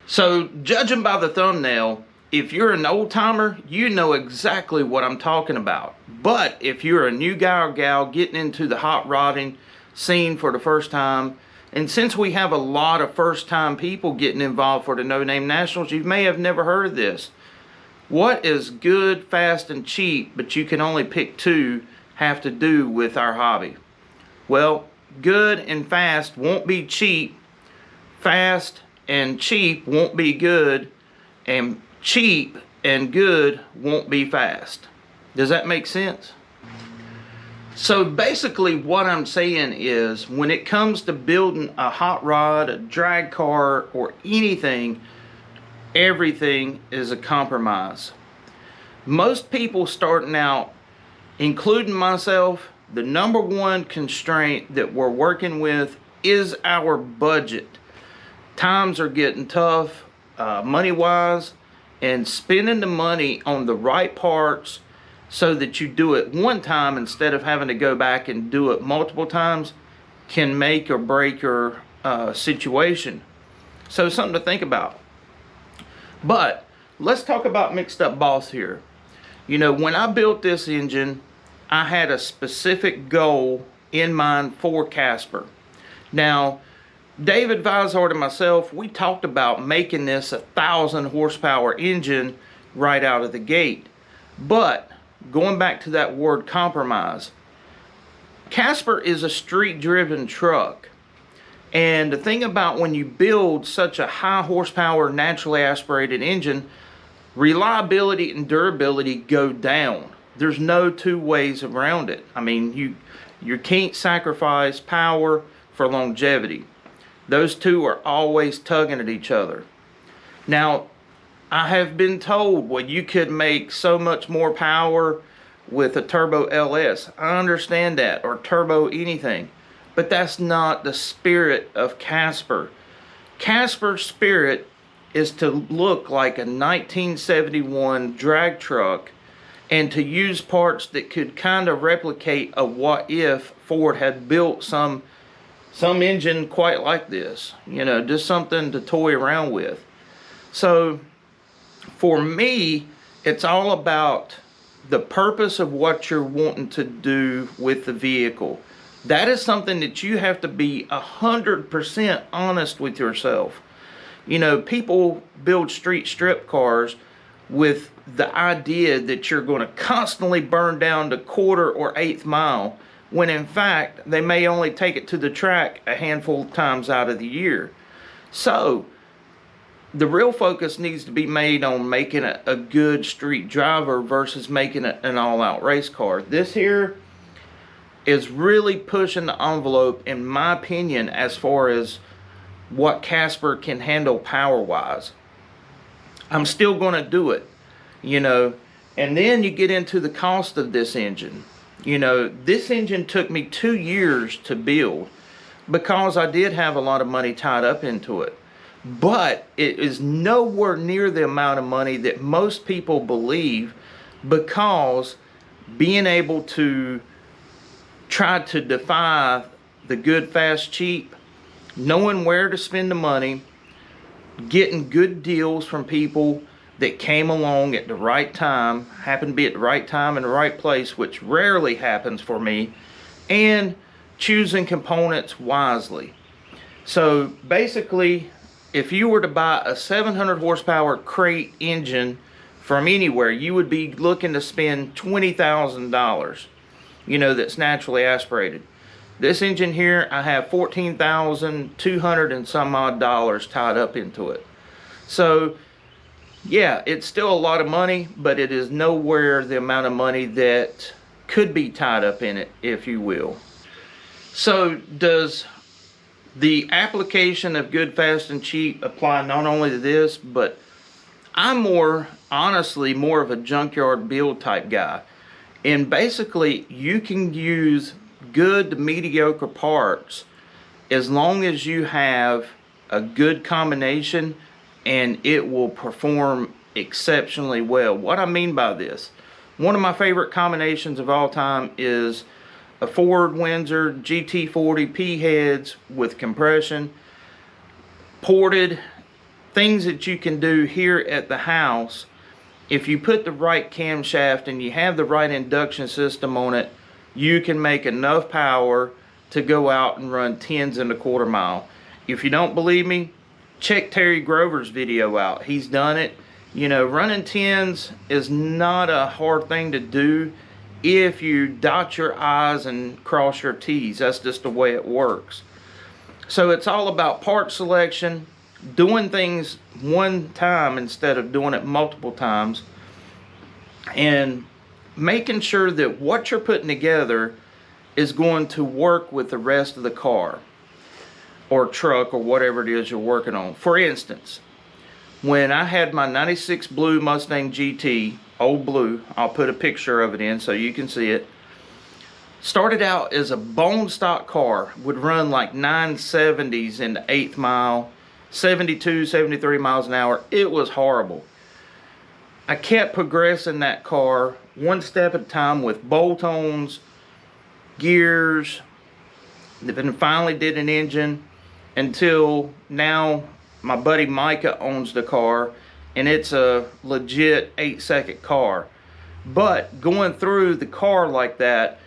So, judging by the thumbnail, if you're an old timer, you know exactly what I'm talking about. But if you're a new guy or gal getting into the hot rodding scene for the first time, and since we have a lot of first time people getting involved for the No Name Nationals, you may have never heard of this. What is good, fast, and cheap, but you can only pick two, have to do with our hobby? Well, good and fast won't be cheap. Fast and cheap won't be good, and cheap and good won't be fast. Does that make sense? So basically what I'm saying is, when it comes to building a hot rod, a drag car, or anything, everything is a compromise. Most people starting out, including myself, the number one constraint that we're working with is our budget. Times are getting tough, money-wise, and spending the money on the right parts so that you do it one time instead of having to go back and do it multiple times can make or break your situation. So something to think about. But let's talk about mixed up boss here. You know, when I built this engine, I had a specific goal in mind for Casper. Now, David Vizard and myself, we talked about making this a 1,000 horsepower engine right out of the gate. But going back to that word compromise, Casper is a street driven truck. And the thing about when you build such a high horsepower naturally aspirated engine, reliability and durability go down. There's no two ways around it. I mean, you can't sacrifice power for longevity. Those two are always tugging at each other. Now, I have been told, well, you could make so much more power with a turbo LS. I understand that, or turbo anything. But that's not the spirit of Casper. Casper's spirit is to look like a 1971 drag truck and to use parts that could kind of replicate a what if Ford had built some engine quite like this, you know, just something to toy around with. So for me, it's all about the purpose of what you're wanting to do with the vehicle. That is something that you have to be 100% honest with yourself. You know, people build street strip cars with the idea that you're going to constantly burn down the quarter or eighth mile, when in fact they may only take it to the track a handful of times out of the year. So the real focus needs to be made on making a good street driver versus making it an all-out race car. This here is really pushing the envelope, in my opinion, as far as what Casper can handle power-wise. I'm still going to do it, you know. And then you get into the cost of this engine. You know, this engine took me 2 years to build because I did have a lot of money tied up into it. But it is nowhere near the amount of money that most people believe, because being able to try to defy the good, fast, cheap, knowing where to spend the money, getting good deals from people that came along at the right time, happened to be at the right time in the right place, which rarely happens for me, and choosing components wisely. So basically, if you were to buy a 700 horsepower crate engine from anywhere, you would be looking to spend $20,000, you know, that's naturally aspirated. This engine here, I have $14,200 and some odd dollars tied up into it. So yeah, it's still a lot of money, but it is nowhere the amount of money that could be tied up in it, if you will. So does the application of good, fast, and cheap apply not only to this, but I'm honestly more of a junkyard build type guy. And basically, you can use good to mediocre parts as long as you have a good combination, and it will perform exceptionally well. What I mean by this, one of my favorite combinations of all time is a Ford Windsor GT40 P heads with compression, ported things that you can do here at the house. If you put the right camshaft and you have the right induction system on it, you can make enough power to go out and run 10s in a quarter mile. If you don't believe me, check Terry Grover's video out. He's done it. You know, running 10s is not a hard thing to do if you dot your I's and cross your T's. That's just the way it works. So it's all about part selection, doing things one time instead of doing it multiple times, and making sure that what you're putting together is going to work with the rest of the car or truck or whatever it is you're working on. For instance, when I had my 96 blue Mustang GT, old blue, I'll put a picture of it in so you can see it. Started out as a bone stock car, would run like 970s in the 8th mile, 72, 73 miles an hour. It was horrible. I kept progressing that car one step at a time with bolt-ons, gears, then finally did an engine, until now my buddy Micah owns the car, and it's a legit 8-second car. But going through the car like that,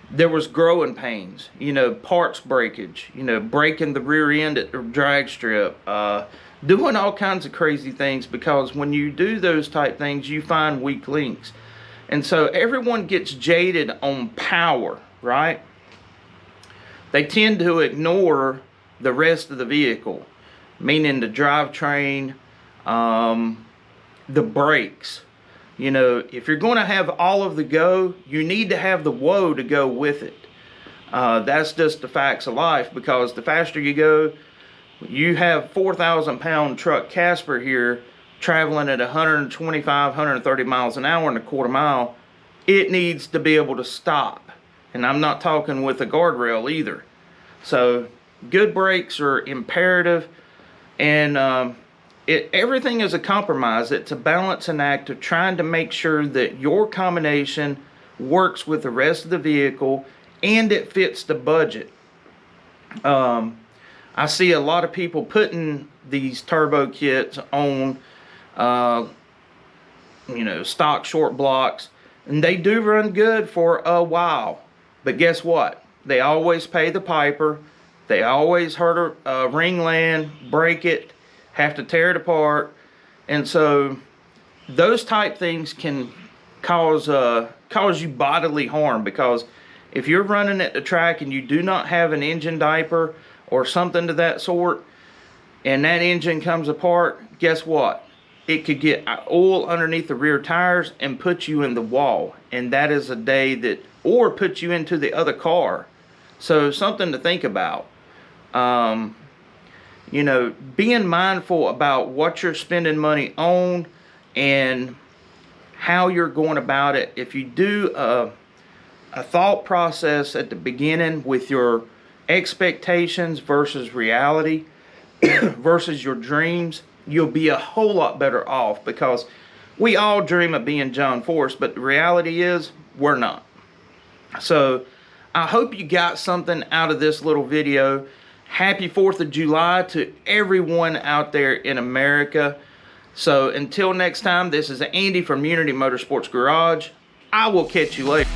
there was growing pains, you know, parts breakage, you know, breaking the rear end at the drag strip, doing all kinds of crazy things, because when you do those type things, you find weak links. And so everyone gets jaded on power, right? They tend to ignore the rest of the vehicle, meaning the drivetrain, the brakes. You know, if you're going to have all of the go, you need to have the whoa to go with it. That's just the facts of life, because the faster you go, you have 4,000 pound truck Casper here traveling at 125, 130 miles an hour in a quarter mile. It needs to be able to stop. And I'm not talking with a guardrail either. So good brakes are imperative, and everything is a compromise. It's a balancing act of trying to make sure that your combination works with the rest of the vehicle and it fits the budget. I see a lot of people putting these turbo kits on you know, stock short blocks, and they do run good for a while, but guess what? They always pay the piper. They always hurt a ring land, break it, have to tear it apart. And so those type things can cause you bodily harm, because if you're running at the track and you do not have an engine diaper or something to that sort, and that engine comes apart, guess what? It could get oil underneath the rear tires and put you in the wall, and that is a day that, or put you into the other car. So something to think about. You know, being mindful about what you're spending money on and how you're going about it. If you do a thought process at the beginning with your expectations versus reality versus your dreams, you'll be a whole lot better off, because we all dream of being John Force, but the reality is we're not. So I hope you got something out of this little video. Happy 4th of July to everyone out there in America. So until next time, this is Andy from Unity Motorsports Garage. I will catch you later.